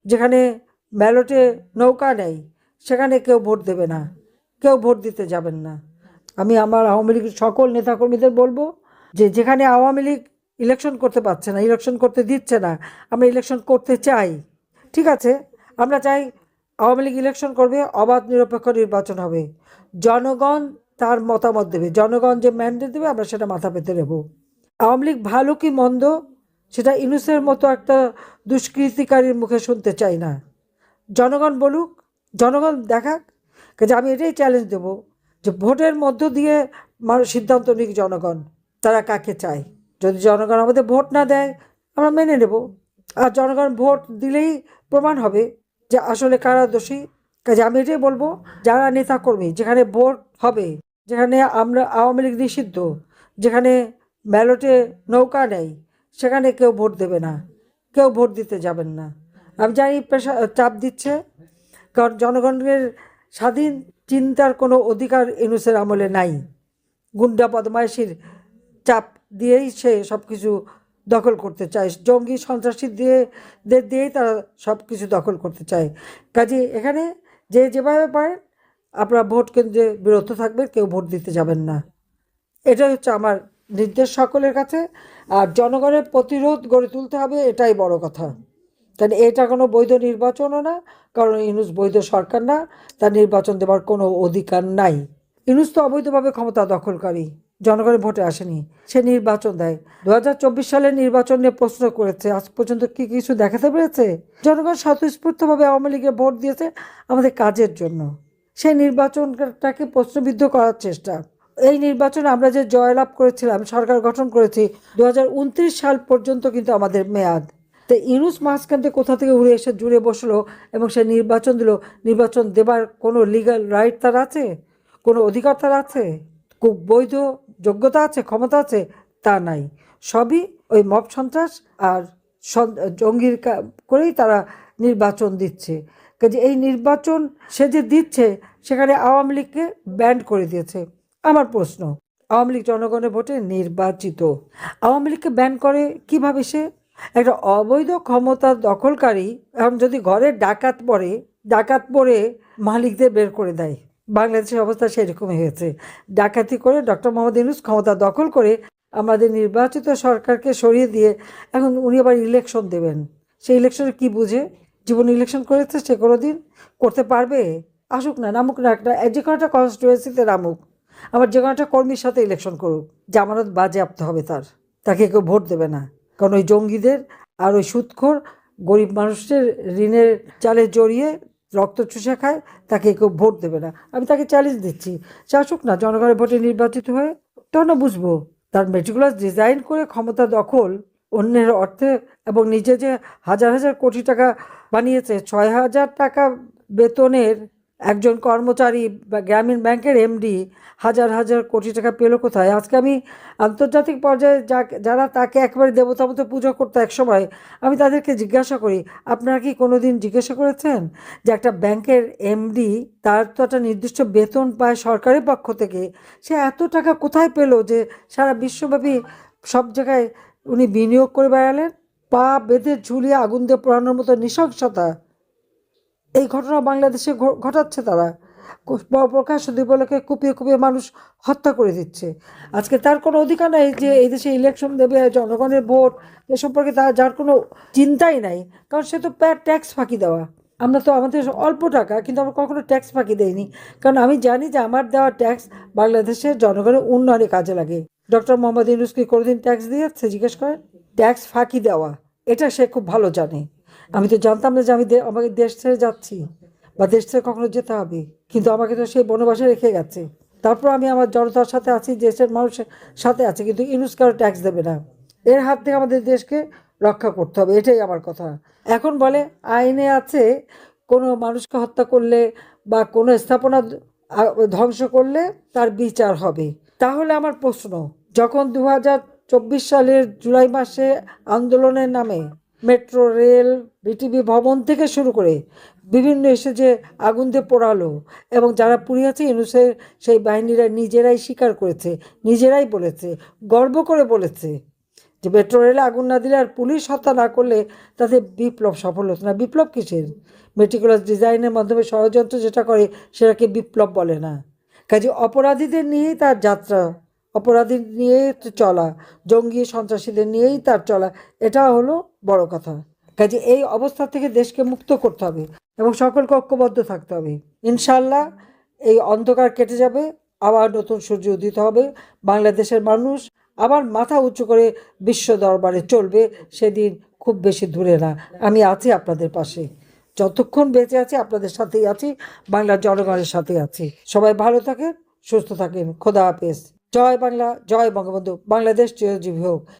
যেখানে ব্যালটে নৌকা নেই সেখানে কেউ ভোট দেবে না, কেউ ভোট দিতে যাবেন না। আমি আমার আওয়ামী লীগের সকল নেতাকর্মীদের বলবো যে যেখানে আওয়ামী লীগ ইলেকশন করতে পারছে না, ইলেকশন করতে দিচ্ছে না, আমরা ইলেকশন করতে চাই। ঠিক আছে, আমরা চাই আওয়ামী লীগ ইলেকশন করবে, অবাধ নিরপেক্ষ নির্বাচন হবে, জনগণ তার মতামত দেবে, জনগণ যে ম্যান্ডেট দেবে আমরা সেটা মাথা পেতে নেব। আওয়ামী লীগ ভালো কি মন্দ সেটা ইউনূসের মতো একটা দুষ্কৃতিকারীর মুখে শুনতে চাই না। জনগণ বলুক, জনগণ দেখাক। কাজে আমি এটাই চ্যালেঞ্জ দেবো যে ভোটের মধ্য দিয়ে মানুষ সিদ্ধান্ত নিক জনগণ তারা কাকে চায়। যদি জনগণ আমাদের ভোট না দেয় আমরা মেনে নেব, আর জনগণ ভোট দিলেই প্রমাণ হবে যে আসলে কারা দোষী। কাজে আমি এটাই বলবো, যারা নেতাকর্মী যেখানে ভোট হবে, যেখানে আমরা আওয়ামী লীগ নিষিদ্ধ, যেখানে ব্যালটে নৌকা নেই সেখানে কেউ ভোট দেবে না, কেউ ভোট দিতে যাবেন না। আমি জানি চাপ দিচ্ছে, কারণ জনগণের স্বাধীন চিন্তার কোনো অধিকার ইউনূসের আমলে নাই। গুন্ডা বদমাইশির চাপ দিয়েই সে সব কিছু দখল করতে চায়, জঙ্গি সন্ত্রাসী দিয়েই তারা সব কিছু দখল করতে চায়। কাজে এখানে যে যেভাবে পারেন আপনারা ভোট কেন্দ্রে বিরত থাকবেন, কেউ ভোট দিতে যাবেন না। এটাই হচ্ছে আমার নির্দেশ সকলের কাছে। আর জনগণের প্রতিরোধ গড়ে তুলতে হবে, এটাই বড় কথা। কারণ এটা কোনো বৈধ নির্বাচনও না, কারণ ইউনূস বৈধ সরকার না, তার নির্বাচন দেওয়ার কোনো অধিকার নাই। ইউনূস তো অবৈধভাবে ক্ষমতা দখলকারী, জনগণের ভোটে আসেনি, সে নির্বাচন দেয়। 2024 সালের নির্বাচন নিয়ে প্রশ্ন করেছে, আজ পর্যন্ত কি কিছু দেখাতে পেরেছে? জনগণ স্বতঃস্ফূর্তভাবে আওয়ামী লীগে ভোট দিয়েছে আমাদের কাজের জন্য, সেই নির্বাচনটাকে প্রশ্নবিদ্ধ করার চেষ্টা। এই নির্বাচনে আমরা যে জয়লাভ করেছিলাম, সরকার গঠন করেছি, 2029 সাল পর্যন্ত কিন্তু আমাদের মেয়াদ। তো ইউনূস মাঝখান থেকে কোথা থেকে উড়ে এসে জুড়ে বসলো এবং সে নির্বাচন দিল। নির্বাচন দেবার কোনো লিগ্যাল রাইট তার আছে? কোনো অধিকার তার আছে? খুব বৈধ যোগ্যতা আছে, ক্ষমতা আছে? তা নাই। সবই ওই মব সন্ত্রাস আর জঙ্গির করেই তারা নির্বাচন দিচ্ছে। কাজে এই নির্বাচন সে যে দিচ্ছে সেখানে আওয়ামী লীগকে ব্যান্ড করে দিয়েছে। আমার প্রশ্ন, আওয়ামী লীগ জনগণের ভোটে নির্বাচিত, আওয়ামী লীগকে ব্যান করে কিভাবে? সে একটা অবৈধ ক্ষমতা দখলকারী। এখন যদি ঘরে ডাকাত পড়ে মালিকদের বের করে দেয়, বাংলাদেশের অবস্থা সেরকমই হয়েছে। ডাকাতি করে ডক্টর মোহাম্মদ ইউনূস ক্ষমতা দখল করে আমাদের নির্বাচিত সরকারকে সরিয়ে দিয়ে এখন উনি আবার ইলেকশন দেবেন। সেই ইলেকশনে কি বুঝে? জীবন ইলেকশন করেছে সে কোনো দিন? করতে পারবে? আসুক না, নামুক না, যে কোনো একটা কনস্টিটুয়েন্সিতে নামুক, আবার যে কোনো একটা কর্মীর সাথে ইলেকশন করুক, জামানত বাজেয়াপ্ত হবে তাকে কেউ ভোট দেবে না। কারণ ওই জঙ্গিদের আর ওই সুদখোর গরিব মানুষের ঋণের চালে জড়িয়ে রক্ত চুষে খায়, তাকে কেউ ভোট দেবে না। আমি তাকে চ্যালেঞ্জ দিচ্ছি, সে আসুক না, জনগণের ভোটে নির্বাচিত হয়ে, তখন না বুঝবো। তার মেটিকুলাস ডিজাইন করে ক্ষমতা দখল, অন্যের অর্থে, এবং নিজে যে হাজার হাজার কোটি টাকা বানিয়েছে, 6,000 টাকা বেতনের একজন কর্মচারী বা গ্রামীণ ব্যাংকের এমডি হাজার হাজার কোটি টাকা পেল কোথায়? আজকে আমি আন্তর্জাতিক পর্যায়ে যারা তাকে একেবারে দেবতা মতো পুজো করতো একসময়, আমি তাদেরকে জিজ্ঞাসা করি, আপনারা কি কোনো দিন জিজ্ঞাসা করেছেন যে একটা ব্যাংকের এমডি, তার তো একটা নির্দিষ্ট বেতন পায় সরকারের পক্ষ থেকে, সে এত টাকা কোথায় পেল যে সারা বিশ্বব্যাপী সব জায়গায় উনি বিনিয়োগ করে বেড়ালেন? পা বেঁধে ঝুলিয়ে আগুন দিয়ে পোড়ানোর মতো নৃশংসতা এই ঘটনা বাংলাদেশে ঘটাচ্ছে তারা। প্রকাশ দিবলকে কুপিয়ে কুপিয়ে মানুষ হত্যা করে দিচ্ছে। আজকে তার কোনো অধিকার নাই যে এই দেশে ইলেকশন দেবে, জনগণের ভোট এ সম্পর্কে যার কোনো চিন্তাই নাই, কারণ সে তো ট্যাক্স ফাঁকি দেওয়া। আমরা তো আমাদের অল্প টাকা, কিন্তু আমরা কখনো ট্যাক্স ফাঁকি দেইনি, কারণ আমি জানি যে আমার দেওয়া ট্যাক্স বাংলাদেশের জনগণের উন্নয়নে কাজে লাগে। ডক্টর মোহাম্মদ ইউনূস কি কোনোদিন ট্যাক্স দিয়েছে? জিজ্ঞেস করেন। ট্যাক্স ফাঁকি দেওয়া এটা সে খুব ভালো জানে। আমি তো জানতাম না যে আমি আমাকে দেশ ছেড়ে যাচ্ছি বা দেশ ছেড়ে কখনো যেতে হবে, কিন্তু আমাকে তো সেই বনবাসে রেখে গেছে। তারপর আমি আমার জনতার সাথে আছি, দেশের মানুষের সাথে আছি, কিন্তু ইউনূস কারো ট্যাক্স দেবে না। এর হাত থেকে আমাদের দেশকে রক্ষা করতে হবে, এটাই আমার কথা। এখন বলে আইনে আছে, কোনো মানুষকে হত্যা করলে বা কোনো স্থাপনা ধ্বংস করলে তার বিচার হবে। তাহলে আমার প্রশ্ন, যখন 2024 সালের জুলাই মাসে আন্দোলনের নামে মেট্রো রেল, বিটিভি ভবন থেকে শুরু করে বিভিন্ন এসে যে আগুন দিয়ে পোড়ালো, এবং যারা পুড়িয়েছে ইউনূসের সেই বাহিনীরা নিজেরাই স্বীকার করেছে, নিজেরাই বলেছে, গর্ব করে বলেছে যে মেট্রো রেলে আগুন না দিলে আর পুলিশ হত্যা না করলে তাতে বিপ্লব সফল হতো না। বিপ্লব কিসের? মেটিকুলাস ডিজাইনের মাধ্যমে ষড়যন্ত্র যেটা করে সেটাকে বিপ্লব বলে না। কাজে অপরাধীদের নিয়েই তার যাত্রা, অপরাধী নিয়েই চলা, জঙ্গি সন্ত্রাসীদের নিয়েই তার চলা, এটা হলো বড় কথা। কাজে এই অবস্থা থেকে দেশকে মুক্ত করতে হবে এবং সকলকে ঐক্যবদ্ধ থাকতে হবে। ইনশাল্লাহ এই অন্ধকার কেটে যাবে, আবার নতুন সূর্য উদিত হবে, বাংলাদেশের মানুষ আবার মাথা উঁচু করে বিশ্ব দরবারে চলবে। সেদিন খুব বেশি দূরে না। আমি আছি আপনাদের পাশে, যতক্ষণ বেঁচে আছি আপনাদের সাথেই আছি, বাংলার জনগণের সাথে আছি। সবাই ভালো থাকেন, সুস্থ থাকেন। খোদা হাফেজ। জয় বাংলা, জয় বঙ্গবন্ধু। বাংলাদেশ চিরজীবী হোক।